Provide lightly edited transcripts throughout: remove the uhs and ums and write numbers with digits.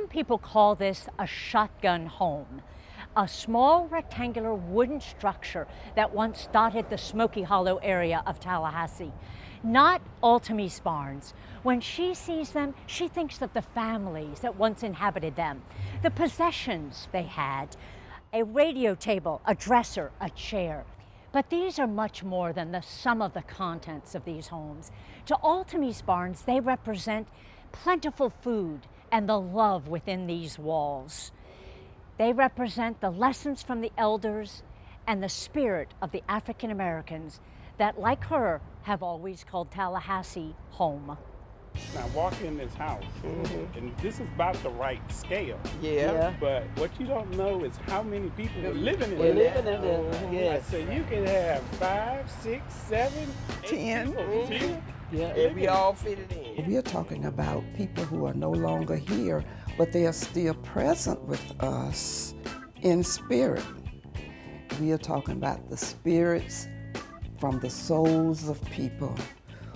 Some people call this a shotgun home, a small rectangular wooden structure that once dotted the Smoky Hollow area of Tallahassee. Not Althemese Barnes. When she sees them, she thinks of the families that once inhabited them, the possessions they had, a radio table, a dresser, a chair. But these are much more than the sum of the contents of these homes. To Althemese Barnes, they represent plentiful food and the love within these walls. They represent the lessons from the elders and the spirit of the African Americans that, like her, have always called Tallahassee home. Now walk in this house, and this is about the right scale. Yeah. But what you don't know is how many people were living in We're it. living in it, yes. So you can have 5, 6, 7, 8 10. people. 10. Yeah, and we all fit it in. We are talking about people who are no longer here, but they are still present with us in spirit. We are talking about the spirits from the souls of people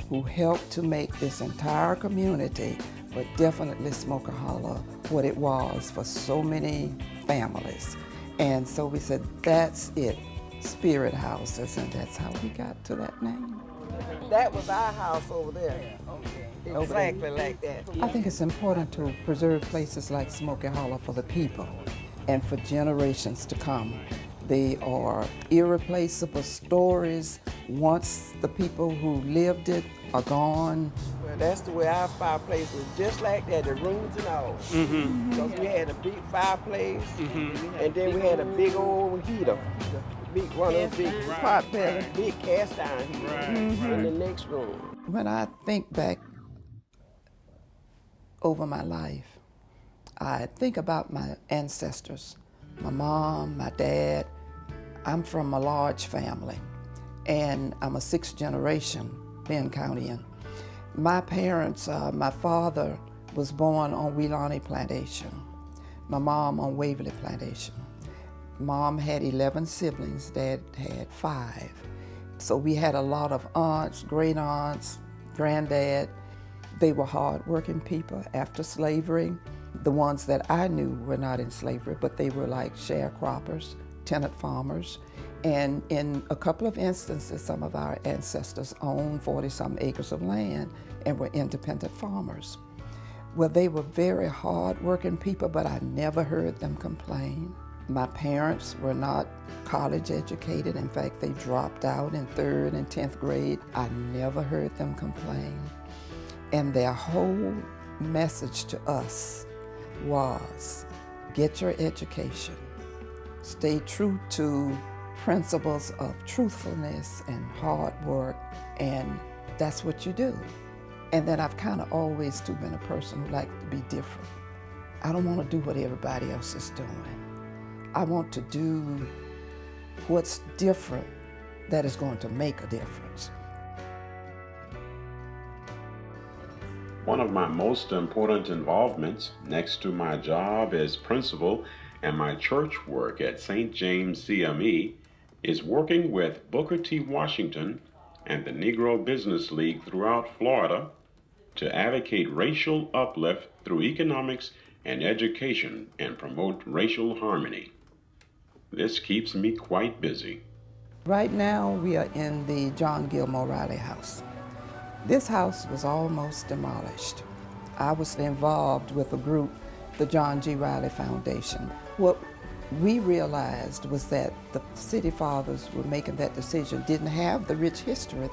who helped to make this entire community, but definitely Smoky Hollow, what it was for so many families. And so we said, that's it, Spirit Houses, and that's how we got to that name. That was our house over there. Exactly like that. I think it's important to preserve places like Smoky Hollow for the people and for generations to come. They are irreplaceable stories. Once the people who lived it are gone. Well, that's the way our fireplace was, just like that, the rooms and all. Because we had a big fireplace, and then we had a big old heater. Big one of those big pot pans, big cast iron heater in the next room. When I think back over my life, I think about my ancestors, my mom, my dad. I'm from a large family, and I'm a 6th generation Benn Countyan. My parents, my father was born on Weelaunee Plantation, my mom on Waverly Plantation. Mom had 11 siblings, Dad had 5. So we had a lot of aunts, great aunts, granddad. They were hardworking people after slavery. The ones that I knew were not in slavery, but they were like sharecroppers, tenant farmers. And in a couple of instances, some of our ancestors owned 40-some acres of land and were independent farmers. Well, they were very hardworking people, but I never heard them complain. My parents were not college educated. In fact, they dropped out in 3rd and 10th grade. I never heard them complain. And their whole message to us was, get your education, stay true to principles of truthfulness and hard work, and that's what you do. And then I've kind of always too been a person who liked to be different. I don't want to do what everybody else is doing. I want to do what's different that is going to make a difference. One of my most important involvements, next to my job as principal and my church work at St. James CME, is working with Booker T. Washington and the Negro Business League throughout Florida to advocate racial uplift through economics and education and promote racial harmony. This keeps me quite busy. Right now, we are in the John Gilmore Riley house. This house was almost demolished. I was involved with a group, the John G. Riley Foundation. What we realized was that the city fathers were making that decision, didn't have the rich history.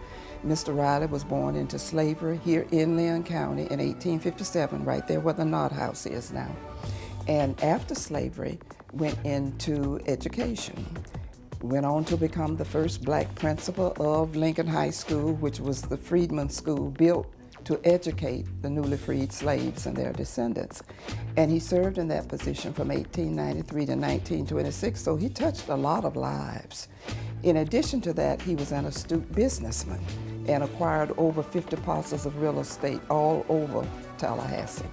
Mr. Riley was born into slavery here in Lynn County in 1857, right there where the Knott House is now. And after slavery, went into education. Went on to become the first black principal of Lincoln High School, which was the freedmen's school built to educate the newly freed slaves and their descendants. And he served in that position from 1893 to 1926, so he touched a lot of lives. In addition to that, he was an astute businessman and acquired over 50 parcels of real estate all over Tallahassee.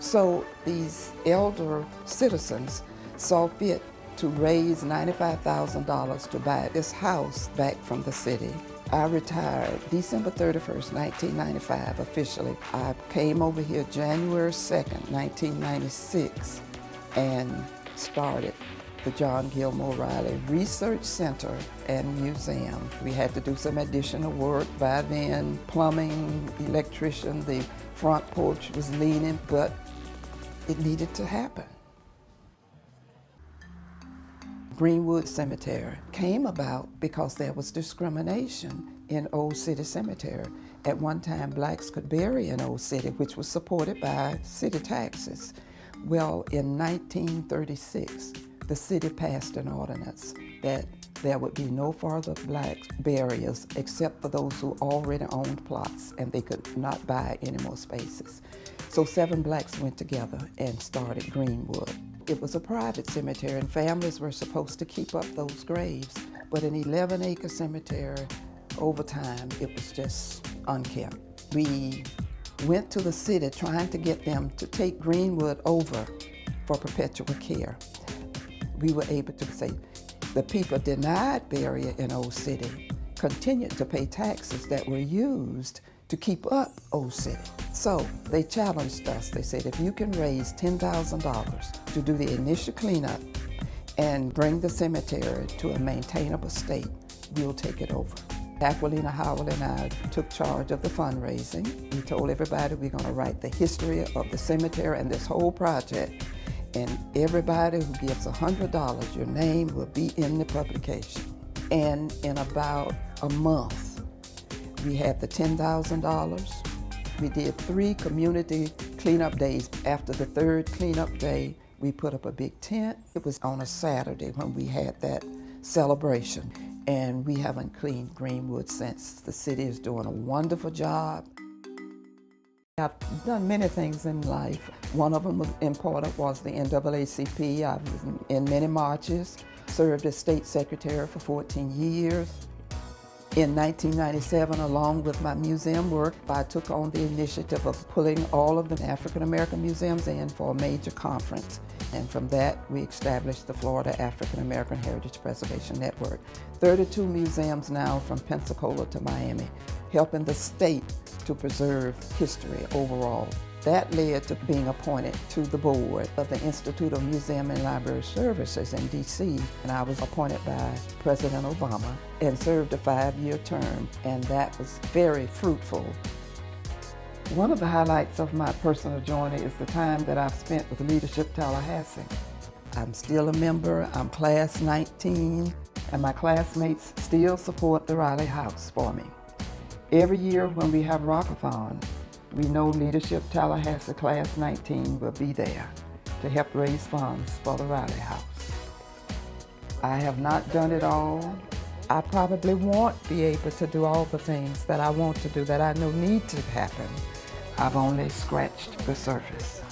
So these elder citizens saw fit to raise $95,000 to buy this house back from the city I retired December 31st, 1995 officially. I came over here January 2nd, 1996 and started the John Gilmore Riley Research Center and Museum. We had to do some additional work. By then, plumbing, electrician, the front porch was leaning, but it needed to happen. Greenwood Cemetery came about because there was discrimination in Old City Cemetery. At one time, blacks could bury in Old City, which was supported by city taxes. Well, in 1936, the city passed an ordinance that there would be no further black burials except for those who already owned plots and they could not buy any more spaces. So 7 blacks went together and started Greenwood. It was a private cemetery and families were supposed to keep up those graves, but an 11-acre cemetery, over time, it was just unkempt. We went to the city trying to get them to take Greenwood over for perpetual care. We were able to say the people denied burial in Old City continued to pay taxes that were used to keep up Old City. So they challenged us. They said, if you can raise $10,000 to do the initial cleanup and bring the cemetery to a maintainable state, we'll take it over. Aquilina Howell and I took charge of the fundraising. We told everybody we're going to write the history of the cemetery and this whole project. And everybody who gives $100, your name will be in the publication. And in about a month, we had the $10,000. We did 3 community cleanup days. After the 3rd cleanup day, we put up a big tent. It was on a Saturday when we had that celebration. And we haven't cleaned Greenwood since. The city is doing a wonderful job. I've done many things in life. One of them was important was the NAACP. I was in many marches, served as state secretary for 14 years. In 1997, along with my museum work, I took on the initiative of pulling all of the African American museums in for a major conference. And from that, we established the Florida African American Heritage Preservation Network. 32 museums now from Pensacola to Miami, helping the state to preserve history overall. That led to being appointed to the board of the Institute of Museum and Library Services in DC, and I was appointed by President Obama and served a 5-year term, and that was very fruitful. One of the highlights of my personal journey is the time that I've spent with Leadership Tallahassee. I'm still a member, I'm class 19, and my classmates still support the Riley House for me. Every year when we have Rockathon, we know Leadership Tallahassee Class 19 will be there to help raise funds for the Riley House. I have not done it all. I probably won't be able to do all the things that I want to do that I know need to happen. I've only scratched the surface.